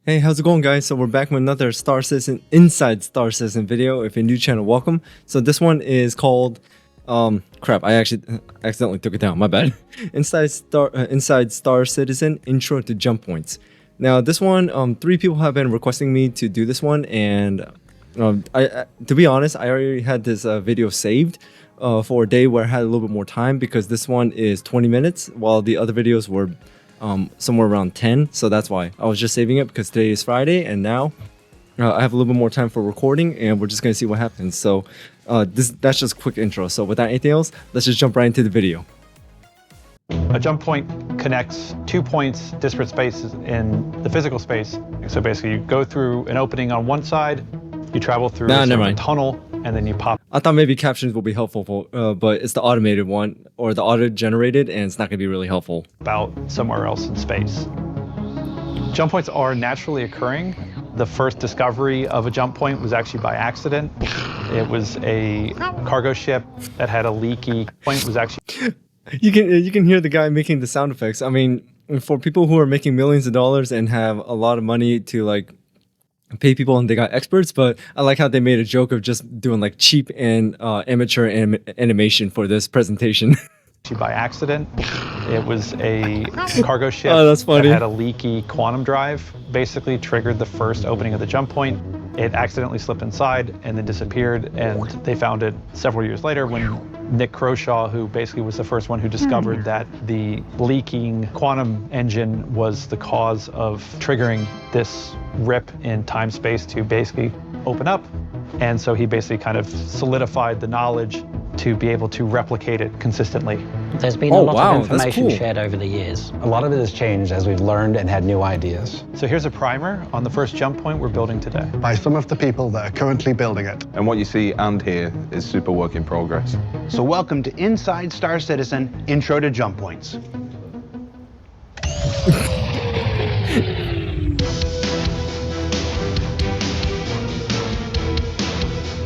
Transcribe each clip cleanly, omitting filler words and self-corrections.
Hey, how's it going, guys? So we're back with another Star Citizen Inside Star Citizen video. If you're new channel, welcome. So this one is called crap, I actually accidentally took it down, my bad. Inside Star Citizen Intro to Jump Points. Now this one, 3 people have been requesting me to do this one, and to be honest, I already had this video saved for a day where I had a little bit more time, because this one is 20 minutes while the other videos were somewhere around 10. So that's why I was just saving it, because today is Friday and now I have a little bit more time for recording, and we're just gonna see what happens. So that's just a quick intro. So without anything else, let's just jump right into the video. A jump point connects 2 points, disparate spaces in the physical space. So basically you go through an opening on one side, you travel through a tunnel, and then you pop. I thought maybe captions will be helpful, but it's the automated one, or the auto-generated, and it's not going to be really helpful. About somewhere else in space. Jump points are naturally occurring. The first discovery of a jump point was actually by accident. It was a cargo ship that had a leaky point. Was actually you can hear the guy making the sound effects. I mean, for people who are making millions of dollars and have a lot of money to like pay people, and they got experts, but I like how they made a joke of just doing like cheap and amateur animation for this presentation. By accident. It was a cargo ship that's funny. that had a leaky quantum drive, basically triggered the first opening of the jump point. It accidentally slipped inside and then disappeared, and they found it several years later when Nick Croshaw, who basically was the first one who discovered that the leaking quantum engine was the cause of triggering this rip in time-space to basically open up. And so he basically kind of solidified the knowledge to be able to replicate it consistently. There's been a lot of information shared over the years. A lot of it has changed as we've learned and had new ideas. So here's a primer on the first jump point we're building today. By some of the people that are currently building it. And what you see and hear is super work in progress. So welcome to Inside Star Citizen Intro to Jump Points.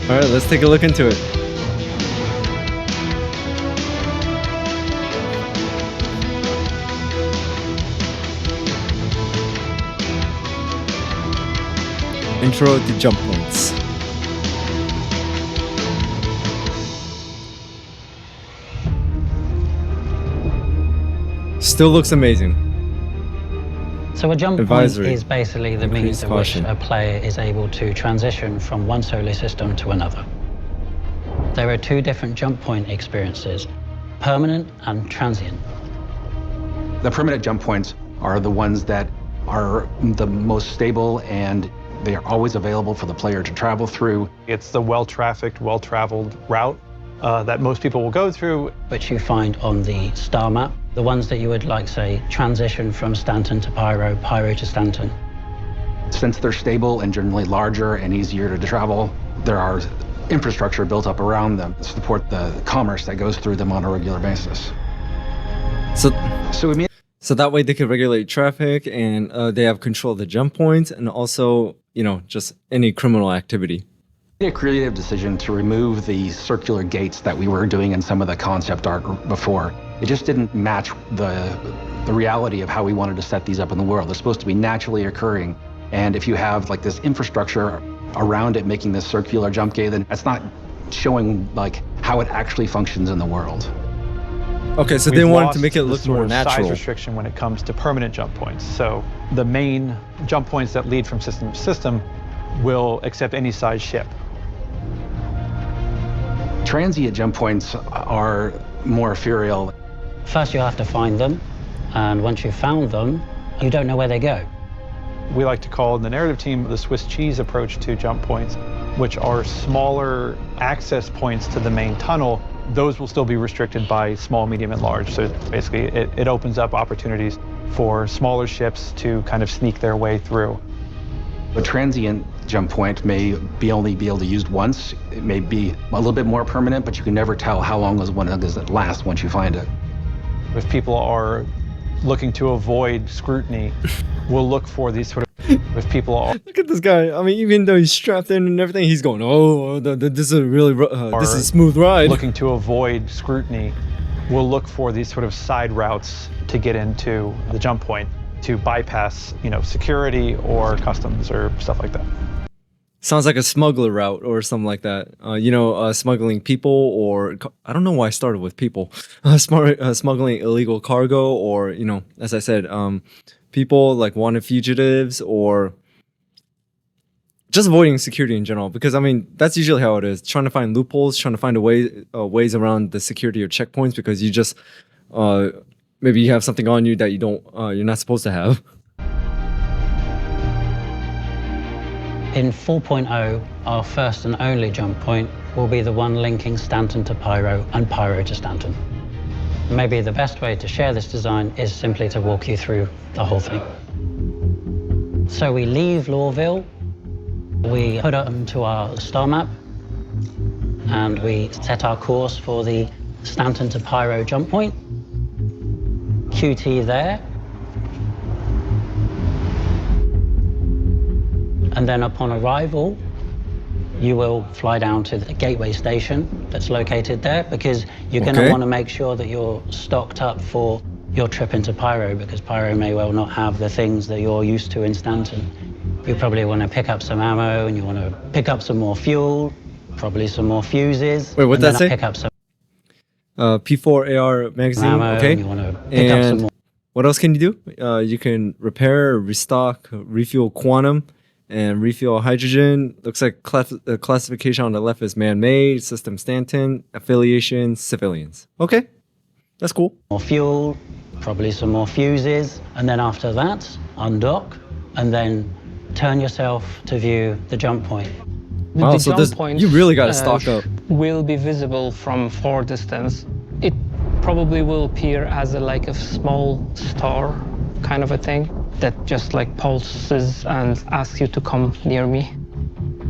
All right, let's take a look into it. Intro to Jump Points. Still looks amazing. So a jump Advisory. point is basically the means of which a player is able to transition from one solar system to another. There are 2 different jump point experiences, permanent and transient. The permanent jump points are the ones that are the most stable, and they are always available for the player to travel through. It's the well-trafficked, well-traveled route that most people will go through. Which you find on the star map, the ones that you would like, say, transition from Stanton to Pyro, Pyro to Stanton. Since they're stable and generally larger and easier to travel, there are infrastructure built up around them to support the commerce that goes through them on a regular basis. So that way they can regulate traffic, and they have control of the jump points, and also, you know, just any criminal activity. A creative decision to remove the circular gates that we were doing in some of the concept art before. It just didn't match the reality of how we wanted to set these up in the world. They're supposed to be naturally occurring, and if you have like this infrastructure around it making this circular jump gate, then that's not showing like how it actually functions in the world. Okay, so they wanted to make it look more natural. Size restriction when it comes to permanent jump points. So the main jump points that lead from system to system will accept any size ship. Transient jump points are more ethereal. First you have to find them, and once you've found them, you don't know where they go. We like to call in the narrative team the Swiss cheese approach to jump points, which are smaller access points to the main tunnel. Those will still be restricted by small, medium, and large. So basically it opens up opportunities for smaller ships to kind of sneak their way through. A transient jump point may only be able to be used once. It may be a little bit more permanent, but you can never tell how long does it last once you find it. If people are looking to avoid scrutiny, we'll look for these sort of, if people are... Look at this guy. I mean, even though he's strapped in and everything, he's going, oh, this is a really, this is a smooth ride. Looking to avoid scrutiny, we'll look for these sort of side routes to get into the jump point. to bypass, security or customs or stuff like that. Sounds like a smuggler route or something like that. Smuggling people, or I don't know why I started with people. Smuggling illegal cargo, or as I said, people like wanted fugitives, or just avoiding security in general. Because I mean, that's usually how it is. Trying to find loopholes, trying to find ways around the security or checkpoints, because you just maybe you have something on you that you're not supposed to have. In 4.0, our first and only jump point will be the one linking Stanton to Pyro and Pyro to Stanton. Maybe the best way to share this design is simply to walk you through the whole thing. So we leave Lawville, we put it onto our star map, and we set our course for the Stanton to Pyro jump point. QT there. And then upon arrival, you will fly down to the gateway station that's located there, because you're going to want to make sure that you're stocked up for your trip into Pyro, because Pyro may well not have the things that you're used to in Stanton. You probably want to pick up some ammo, and you want to pick up some more fuel, probably some more fuses. Wait, what'd that say? Pick up some P4 AR magazine, ammo, okay. And you want to pick up some more. What else can you do? You can repair, restock, refuel quantum, and refuel hydrogen. Looks like classification on the left is man-made, system Stanton, affiliation, civilians. Okay, that's cool. More fuel, probably some more fuses, and then after that, undock, and then turn yourself to view the jump point. Wow, so you really got to stock up. Will be visible from far distance. It probably will appear as a small star kind of a thing that just pulses and asks you to come near me.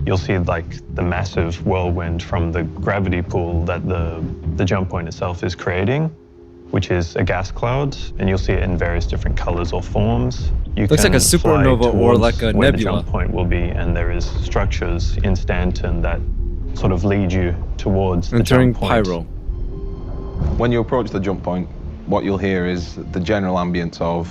You'll see the massive whirlwind from the gravity pool that the jump point itself is creating, which is a gas cloud, and you'll see it in various different colors or forms. Looks like a supernova or like a where nebula. The jump point will be, and there is structures in Stanton that sort of lead you towards the entering jump point. Pyro. When you approach the jump point, what you'll hear is the general ambience of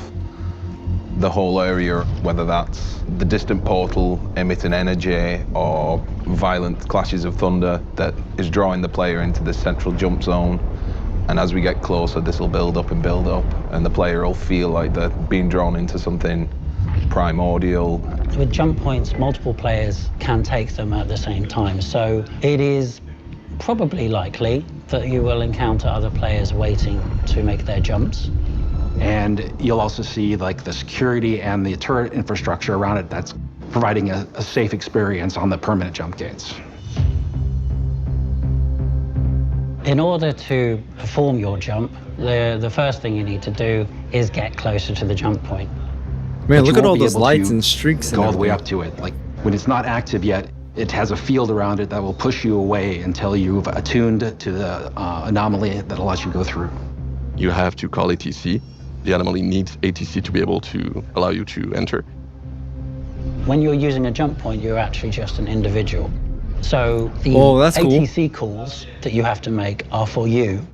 the whole area, whether that's the distant portal emitting energy or violent clashes of thunder that is drawing the player into the central jump zone. And as we get closer, this will build up, and the player will feel like they're being drawn into something primordial. With jump points, multiple players can take them at the same time, so it is probably likely that you will encounter other players waiting to make their jumps. And you'll also see the security and the turret infrastructure around it that's providing a safe experience on the permanent jump gates. In order to perform your jump, the first thing you need to do is get closer to the jump point. Man, look at all those lights and streaks. Go all the way up to it. When it's not active yet, it has a field around it that will push you away until you've attuned to the anomaly that allows you to go through. You have to call ATC. The anomaly needs ATC to be able to allow you to enter. When you're using a jump point, you're actually just an individual. So the ATC calls that you have to make are for you,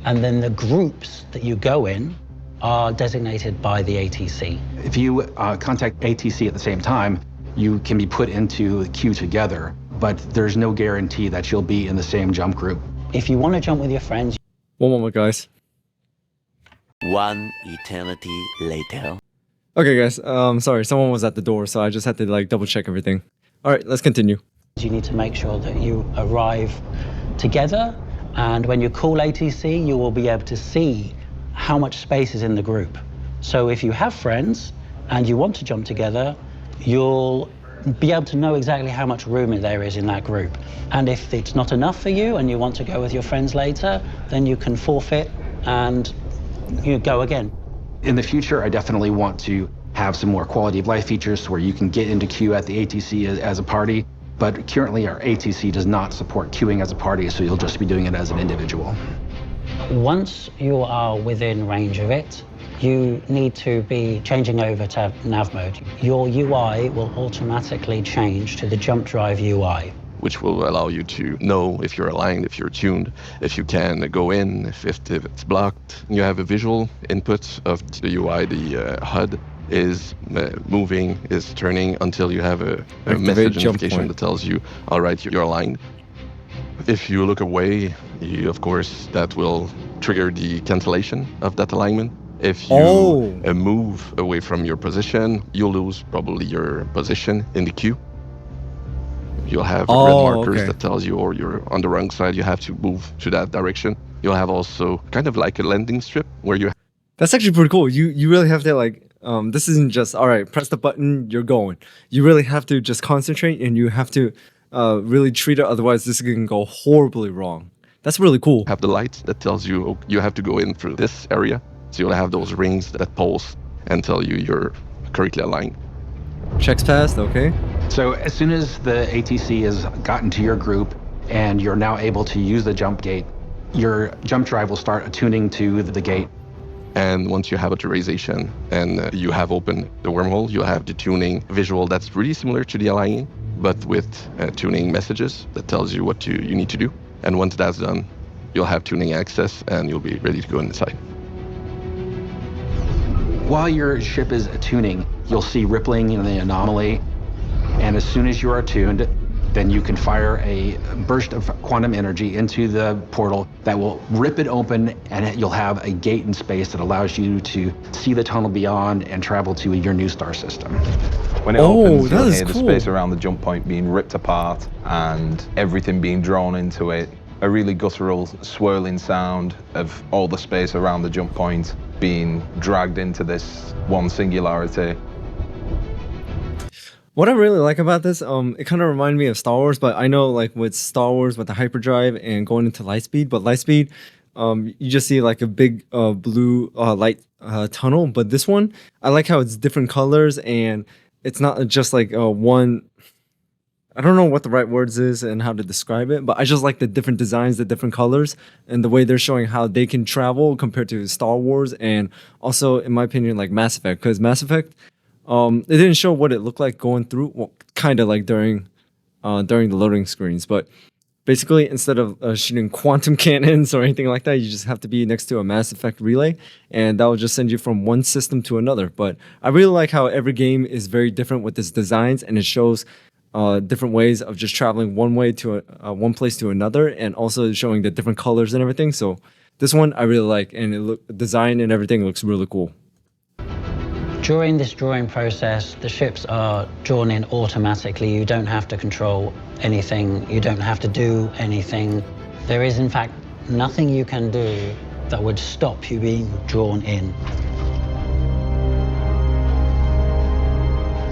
and then the groups that you go in are designated by the ATC. If you contact ATC at the same time, you can be put into the queue together, but there's no guarantee that you'll be in the same jump group. If you want to jump with your friends... One moment, guys. One eternity later. Okay, guys. Sorry, someone was at the door, so I just had to double check everything. All right, let's continue. You need to make sure that you arrive together, and when you call ATC, you will be able to see how much space is in the group. So if you have friends and you want to jump together, you'll be able to know exactly how much room there is in that group. And if it's not enough for you and you want to go with your friends later, then you can forfeit and you go again. In the future, I definitely want to have some more quality of life features where you can get into queue at the ATC as a party. But currently, our ATC does not support queuing as a party, so you'll just be doing it as an individual. Once you are within range of it, you need to be changing over to nav mode. Your UI will automatically change to the jump drive UI. which will allow you to know if you're aligned, if you're tuned, if you can go in, if it's blocked. You have a visual input of the UI, the HUD is moving, is turning until you have a message notification that tells you, all right, you're aligned. If you look away, of course, that will trigger the cancellation of that alignment. If you move away from your position, you'll lose probably your position in the queue. You'll have red markers that tells you, or you're on the wrong side, you have to move to that direction. You'll have also kind of like a landing strip where you... That's actually pretty cool. You really have to like, this isn't just, all right, press the button, you're going. You really have to just concentrate, and you have to really treat it, otherwise this can go horribly wrong. That's really cool. Have the light that tells you you have to go in through this area. So you'll have those rings that pulse and tell you you're correctly aligned. Checks passed, okay. So as soon as the ATC has gotten to your group and you're now able to use the jump gate, your jump drive will start attuning to the gate. And once you have authorization and you have opened the wormhole, you'll have the tuning visual that's really similar to the aligning, but with tuning messages that tells you what you need to do. And once that's done, you'll have tuning access and you'll be ready to go inside. While your ship is attuning, you'll see rippling in the anomaly. And as soon as you are attuned, then you can fire a burst of quantum energy into the portal that will rip it open, and you'll have a gate in space that allows you to see the tunnel beyond and travel to your new star system. When it opens, you'll hear the space around the jump point being ripped apart and everything being drawn into it. A really guttural, swirling sound of all the space around the jump point being dragged into this one singularity. What I really like about this, it kind of reminded me of Star Wars, but I know like with Star Wars with the hyperdrive and going into Lightspeed, but Lightspeed, you just see like a big blue light tunnel, but this one, I like how it's different colors and it's not just like one, I don't know what the right words is and how to describe it, but I just like the different designs, the different colors, and the way they're showing how they can travel compared to Star Wars, and also, in my opinion, like Mass Effect, because Mass Effect, it didn't show what it looked like going through, well, kind of like during the loading screens, but basically, instead of shooting quantum cannons or anything like that, you just have to be next to a Mass Effect relay, and that will just send you from one system to another. But I really like how every game is very different with its designs, and it shows different ways of just traveling one way to one place to another, and also showing the different colors and everything. So this one I really like, and design and everything looks really cool. During this drawing process, the ships are drawn in automatically. You don't have to control anything. You don't have to do anything. There is, in fact, nothing you can do that would stop you being drawn in.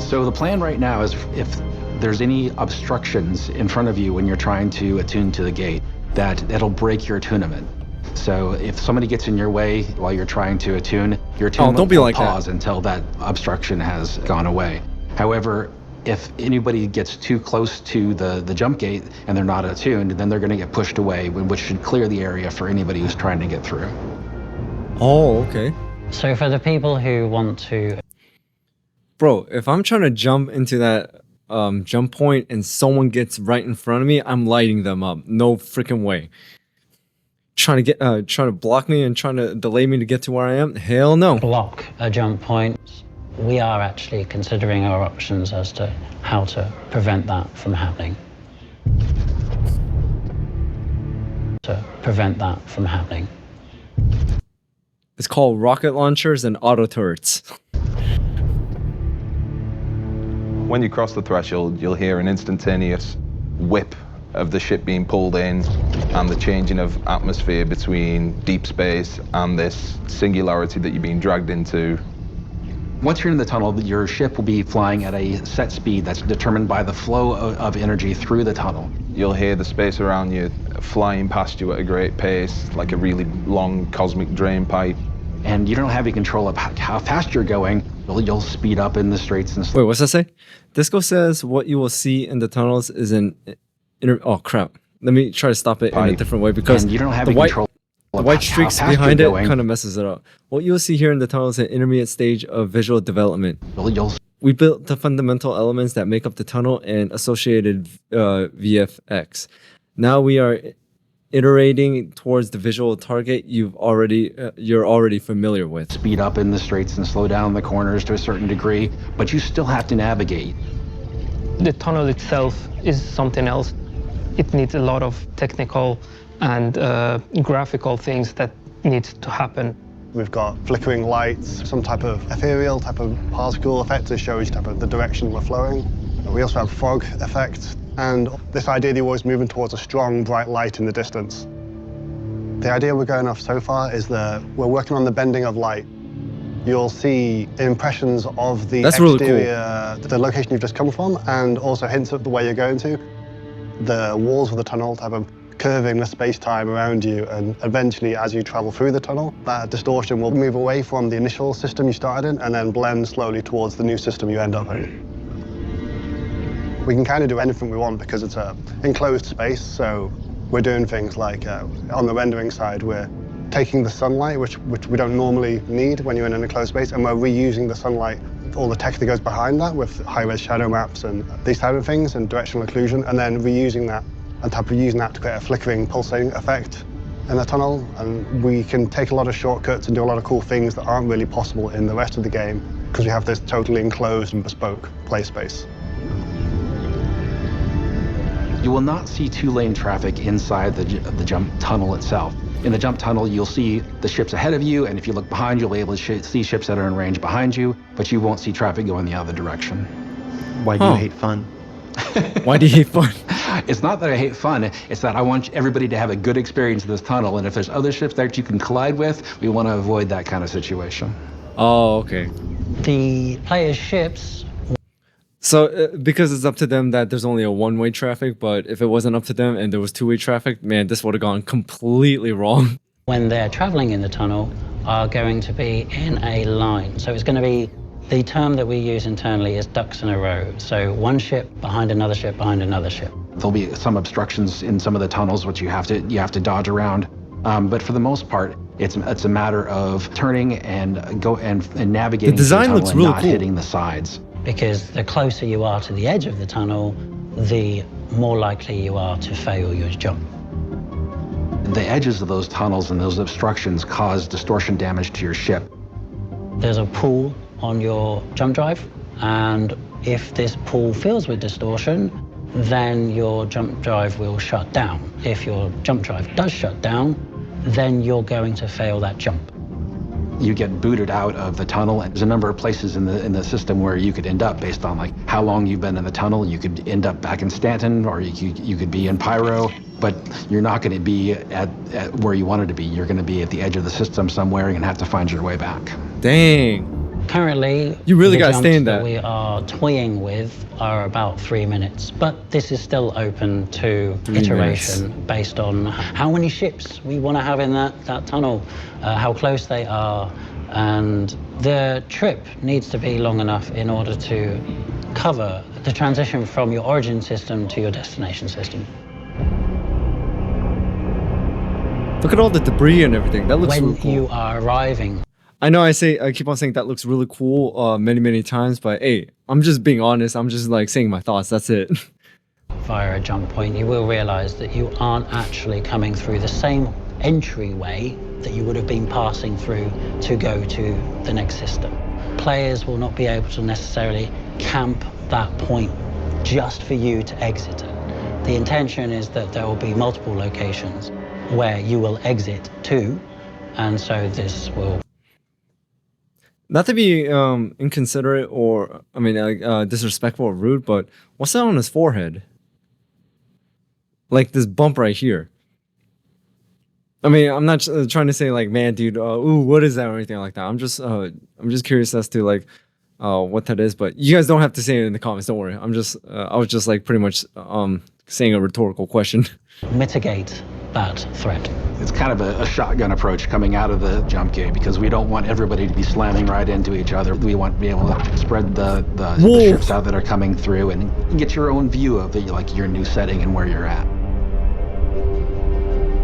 So the plan right now is if there's any obstructions in front of you when you're trying to attune to the gate, that'll break your attunement. So if somebody gets in your way while you're trying to attune, your attunement will pause until that obstruction has gone away. However, if anybody gets too close to the jump gate and they're not attuned, then they're going to get pushed away, which should clear the area for anybody who's trying to get through. Oh, okay. So for the people who want to... Bro, if I'm trying to jump into that jump point and someone gets right in front of me, I'm lighting them up. No freaking way. Trying to block me and trying to delay me to get to where I am? Hell no. Block a jump point. We are actually considering our options as to how to prevent that from happening. It's called rocket launchers and auto turrets. When you cross the threshold, you'll hear an instantaneous whip of the ship being pulled in and the changing of atmosphere between deep space and this singularity that you're being dragged into. Once you're in the tunnel, your ship will be flying at a set speed that's determined by the flow of energy through the tunnel. You'll hear the space around you flying past you at a great pace, like a really long cosmic drain pipe. And you don't have any control of how fast you're going. You'll speed up in the straights and stuff. Wait, what's that say? Disco says what you will see in the tunnels is an oh crap. Let me try to stop it in a different way, because and you don't have the white streaks behind it kind of messes it up. What you'll see here in the tunnel is an intermediate stage of visual development. We built the fundamental elements that make up the tunnel and associated VFX. Now we are iterating towards the visual target you're already familiar with. Speed up in the straights and slow down the corners to a certain degree, but you still have to navigate. The tunnel itself is something else. It needs a lot of technical and graphical things that need to happen. We've got flickering lights, some type of ethereal type of particle effect to show you type of the direction we're flowing. We also have fog effect, and this idea that you're always moving towards a strong, bright light in the distance. The idea we're going off so far is that we're working on the bending of light. You'll see impressions of the exterior, the location you've just come from, and also hints at the way you're going to. The walls of the tunnel type of curving the space-time around you, and eventually as you travel through the tunnel, that distortion will move away from the initial system you started in and then blend slowly towards the new system you end up in. We can kind of do anything we want because it's an enclosed space, so we're doing things like on the rendering side, we're taking the sunlight, which we don't normally need when you're in an enclosed space, and we're reusing the sunlight, all the tech that goes behind that with high-res shadow maps and these type of things and directional occlusion, and then reusing that and using that to create a flickering, pulsating effect in the tunnel. And we can take a lot of shortcuts and do a lot of cool things that aren't really possible in the rest of the game because we have this totally enclosed and bespoke play space. You will not see two-lane traffic inside the jump tunnel itself. In the jump tunnel, you'll see the ships ahead of you, and if you look behind, you'll be able to see ships that are in range behind you, but you won't see traffic going the other direction. Why do you hate fun? Why do you hate fun? It's not that I hate fun, it's that I want everybody to have a good experience in this tunnel, and if there's other ships that you can collide with, we want to avoid that kind of situation. Oh, okay. The player's ships... So, because it's up to them that there's only a one-way traffic, but if it wasn't up to them and there was two-way traffic, man, this would have gone completely wrong. When they're traveling in the tunnel, are going to be in a line. So it's going to be, the term that we use internally is ducks in a row. So one ship behind another ship behind another ship. There'll be some obstructions in some of the tunnels, which you have to dodge around. But for the most part, it's a matter of turning and navigating the design the tunnel looks and really not cool. hitting the sides. Because the closer you are to the edge of the tunnel, the more likely you are to fail your jump. The edges of those tunnels and those obstructions cause distortion damage to your ship. There's a pool on your jump drive, and if this pool fills with distortion, then your jump drive will shut down. If your jump drive does shut down, then you're going to fail that jump. You get booted out of the tunnel, and there's a number of places in the system where you could end up based on like how long you've been in the tunnel. You could end up back in Stanton, or you could be in Pyro, but you're not going to be at where you wanted to be. You're going to be at the edge of the system somewhere and have to find your way back. Dang. Currently, you really the got to stay in jumps that. We are toying with are about 3 minutes, but this is still open to iteration based on how many ships we want to have in that tunnel, how close they are, and the trip needs to be long enough in order to cover the transition from your origin system to your destination system. Look at all the debris and everything. That looks when really cool. you are arriving. I know I keep on saying that looks really cool many times, but hey, I'm just being honest. I'm just like saying my thoughts. That's it. Via a jump point, you will realize that you aren't actually coming through the same entryway that you would have been passing through to go to the next system. Players will not be able to necessarily camp that point just for you to exit it. The intention is that there will be multiple locations where you will exit to, and so this will... Not to be inconsiderate or, disrespectful or rude, but what's that on his forehead? Like this bump right here. I mean, I'm not trying to say like, man, dude, ooh, what is that or anything like that. I'm just curious as to like what that is. But you guys don't have to say it in the comments. Don't worry. I was just like pretty much saying a rhetorical question. Mitigate that threat. It's kind of a shotgun approach coming out of the jump gate because we don't want everybody to be slamming right into each other. We want to be able to spread the ships out that are coming through and get your own view of your new setting and where you're at.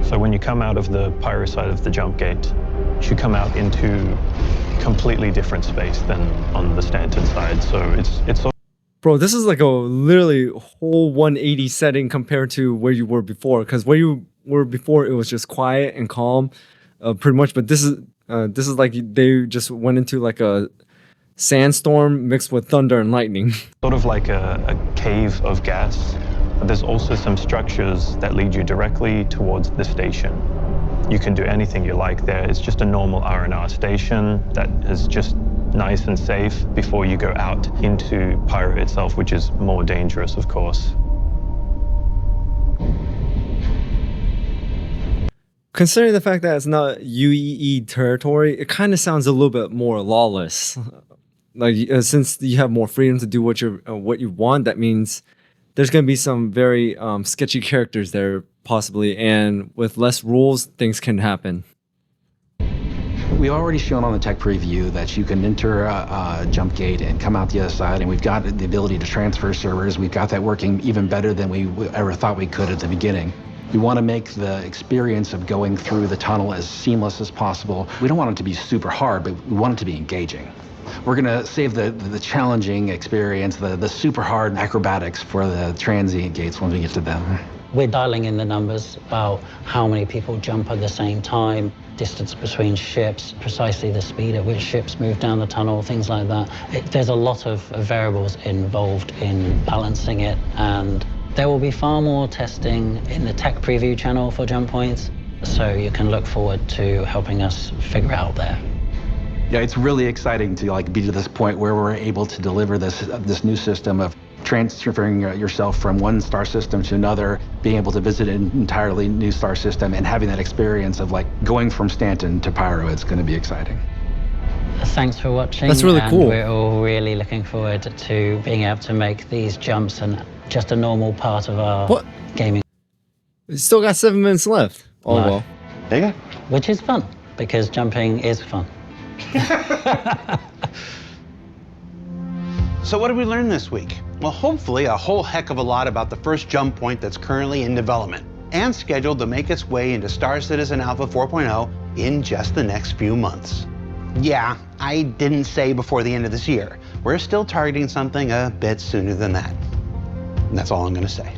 So when you come out of the pyro side of the jump gate, should come out into completely different space than on the Stanton side. So it's sort Bro, this is like a literally whole 180 setting compared to where you were before. Because where you were before, it was just quiet and calm, pretty much. But this is like they just went into like a sandstorm mixed with thunder and lightning. of like a cave of gas. There's also some structures that lead you directly towards the station. You can do anything you like there. It's just a normal R&R station that is just nice and safe before you go out into Pyro itself, which is more dangerous, of course. Considering the fact that it's not UEE territory, it kind of sounds a little bit more lawless. Like since you have more freedom to do what you want, that means there's going to be some very sketchy characters there possibly, and with less rules, things can happen. We've already shown on the tech preview that you can enter a jump gate and come out the other side, and we've got the ability to transfer servers. We've got that working even better than we ever thought we could at the beginning. We want to make the experience of going through the tunnel as seamless as possible. We don't want it to be super hard, but we want it to be engaging. We're going to save the challenging experience, the super hard acrobatics for the transient gates when we get to them. We're dialing in the numbers about how many people jump at the same time, distance between ships, precisely the speed at which ships move down the tunnel, things like that. There's a lot of variables involved in balancing it, and there will be far more testing in the tech preview channel for jump points, so you can look forward to helping us figure out there. Yeah, it's really exciting to be to this point where we're able to deliver this new system of transferring yourself from one star system to another, being able to visit an entirely new star system, and having that experience of going from Stanton to Pyro. It's going to be exciting. Thanks for watching. That's really cool. We're all really looking forward to being able to make these jumps and just a normal part of our gaming. We still got 7 minutes left. Oh life. well. There you go. Which is fun, because jumping is fun. So what did we learn this week? Well, hopefully a whole heck of a lot about the first jump point that's currently in development and scheduled to make its way into Star Citizen Alpha 4.0 in just the next few months. Yeah, I didn't say before the end of this year. We're still targeting something a bit sooner than that. And that's all I'm going to say.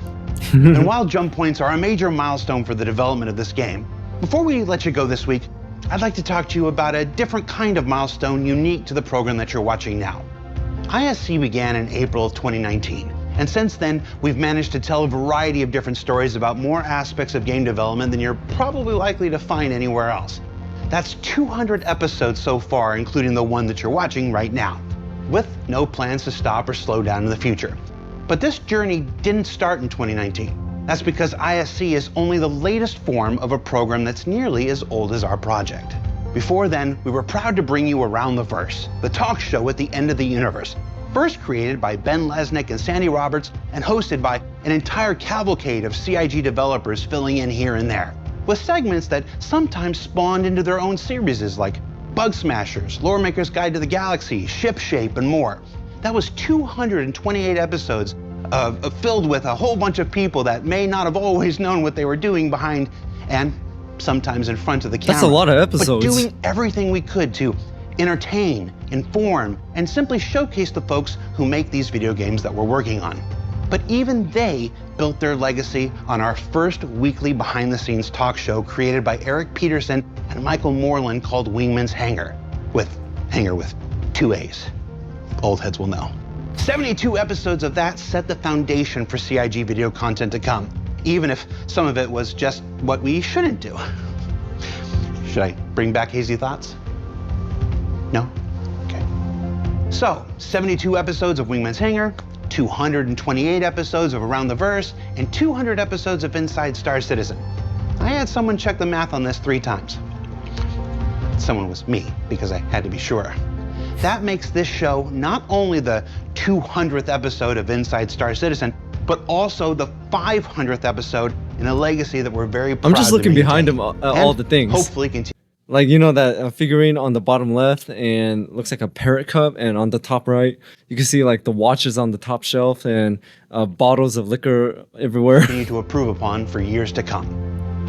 And while jump points are a major milestone for the development of this game, before we let you go this week, I'd like to talk to you about a different kind of milestone unique to the program that you're watching now. ISC began in April of 2019, and since then, we've managed to tell a variety of different stories about more aspects of game development than you're probably likely to find anywhere else. That's 200 episodes so far, including the one that you're watching right now, with no plans to stop or slow down in the future. But this journey didn't start in 2019. That's because ISC is only the latest form of a program that's nearly as old as our project. Before then, we were proud to bring you Around the Verse, the talk show at the end of the universe. First created by Ben Lesnick and Sandy Roberts, and hosted by an entire cavalcade of CIG developers filling in here and there, with segments that sometimes spawned into their own series like Bug Smashers, Lore Maker's Guide to the Galaxy, Ship Shape, and more. That was 228 episodes filled with a whole bunch of people that may not have always known what they were doing behind and sometimes in front of the camera. That's a lot of episodes. But doing everything we could to entertain, inform, and simply showcase the folks who make these video games that we're working on. But even they built their legacy on our first weekly behind-the-scenes talk show created by Eric Peterson and Michael Moreland called Wingman's Hangar, with 2 A's. Old heads will know. 72 episodes of that set the foundation for CIG video content to come, even if some of it was just what we shouldn't do. Should I bring back hazy thoughts? No? Okay. So, 72 episodes of Wingman's Hangar, 228 episodes of Around the Verse, and 200 episodes of Inside Star Citizen. I had someone check the math on this 3 times. Someone was me, because I had to be sure. That makes this show not only the 200th episode of Inside Star Citizen, but also the 500th episode in a legacy that we're very proud to I'm just looking maintain. behind him all the things. Hopefully continue. Like, you know, that figurine on the bottom left and looks like a parrot cup, and on the top right, you can see like the watches on the top shelf and bottles of liquor everywhere. Continue to approve upon for years to come.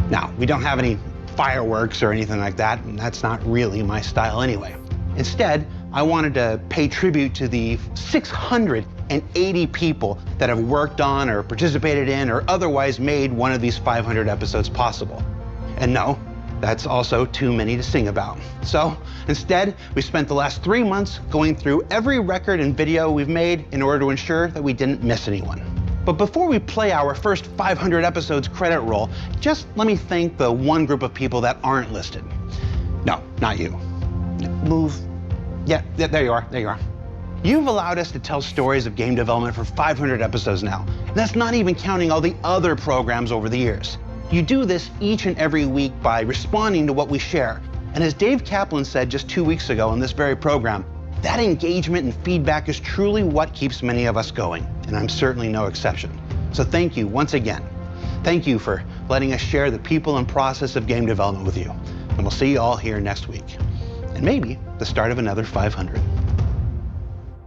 Now, we don't have any fireworks or anything like that, and that's not really my style anyway. Instead, I wanted to pay tribute to the 680 people that have worked on or participated in or otherwise made one of these 500 episodes possible. And no, that's also too many to sing about. So instead, we spent the last 3 months going through every record and video we've made in order to ensure that we didn't miss anyone. But before we play our first 500 episodes credit roll, just let me thank the one group of people that aren't listed. No, not you. Move. Yeah, there you are, there you are. You've allowed us to tell stories of game development for 500 episodes now. And that's not even counting all the other programs over the years. You do this each and every week by responding to what we share. And as Dave Kaplan said just 2 weeks ago in this very program, that engagement and feedback is truly what keeps many of us going. And I'm certainly no exception. So thank you once again. Thank you for letting us share the people and process of game development with you. And we'll see you all here next week. And maybe the start of another 500.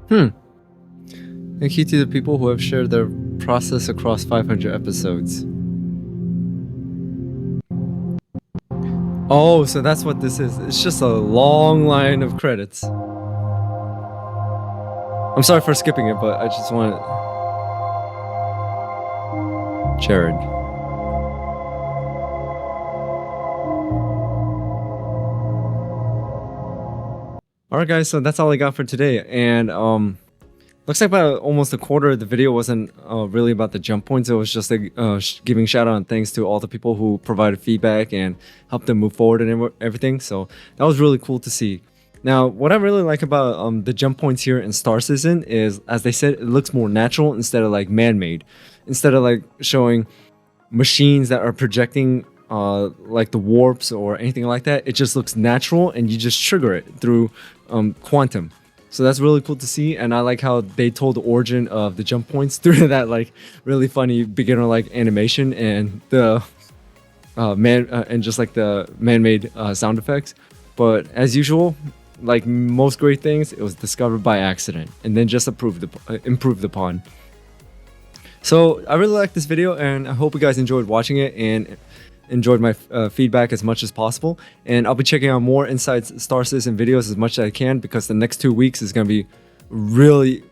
Thank you to the people who have shared their process across 500 episodes. Oh, so that's what this is. It's just a long line of credits. I'm sorry for skipping it, but I just want Jared. Alright guys, so that's all I got for today, and looks like about almost a quarter of the video wasn't really about the jump points. It was just giving shout out and thanks to all the people who provided feedback and helped them move forward and everything, so that was really cool to see. Now, what I really like about the jump points here in Star Citizen is, as they said, it looks more natural instead of like man-made. Instead of like showing machines that are projecting like the warps or anything like that, it just looks natural and you just trigger it through quantum. So that's really cool to see, and I like how they told the origin of the jump points through that like really funny beginner like animation and the and just like the man-made sound effects. But as usual, like most great things, it was discovered by accident and then just improved upon. So I really like this video, and I hope you guys enjoyed watching it and enjoyed my feedback as much as possible. And I'll be checking out more Inside Star Citizen videos as much as I can, because the next 2 weeks is going to be really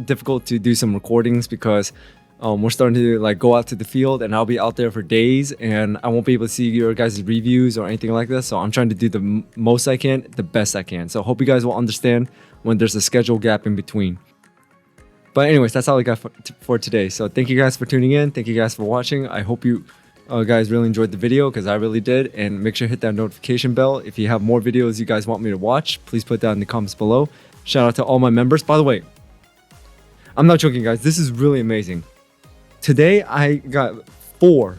difficult to do some recordings, because we're starting to like go out to the field, and I'll be out there for days and I won't be able to see your guys' reviews or anything like this. So I'm trying to do the most I can, the best I can. So I hope you guys will understand when there's a schedule gap in between. But anyways, that's all I got for today. So thank you guys for tuning in. Thank you guys for watching. I hope you guys really enjoyed the video, because I really did. And make sure to hit that notification bell. If you have more videos you guys want me to watch, please put that in the comments below. Shout out to all my members. By the way, I'm not joking guys, this is really amazing. Today I got 4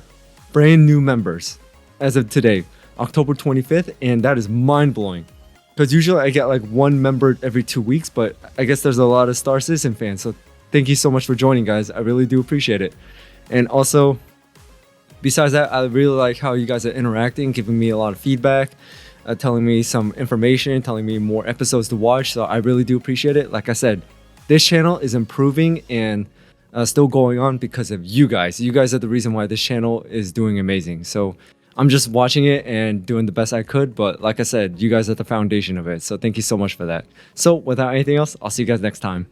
brand new members as of today, October 25th, and that is mind-blowing. Because usually I get like 1 member every 2 weeks, but I guess there's a lot of Star Citizen fans. So thank you so much for joining guys. I really do appreciate it. And also, besides that, I really like how you guys are interacting, giving me a lot of feedback, telling me some information, telling me more episodes to watch. So I really do appreciate it. Like I said, this channel is improving and still going on because of you guys. You guys are the reason why this channel is doing amazing. So I'm just watching it and doing the best I could. But like I said, you guys are the foundation of it. So thank you so much for that. So without anything else, I'll see you guys next time.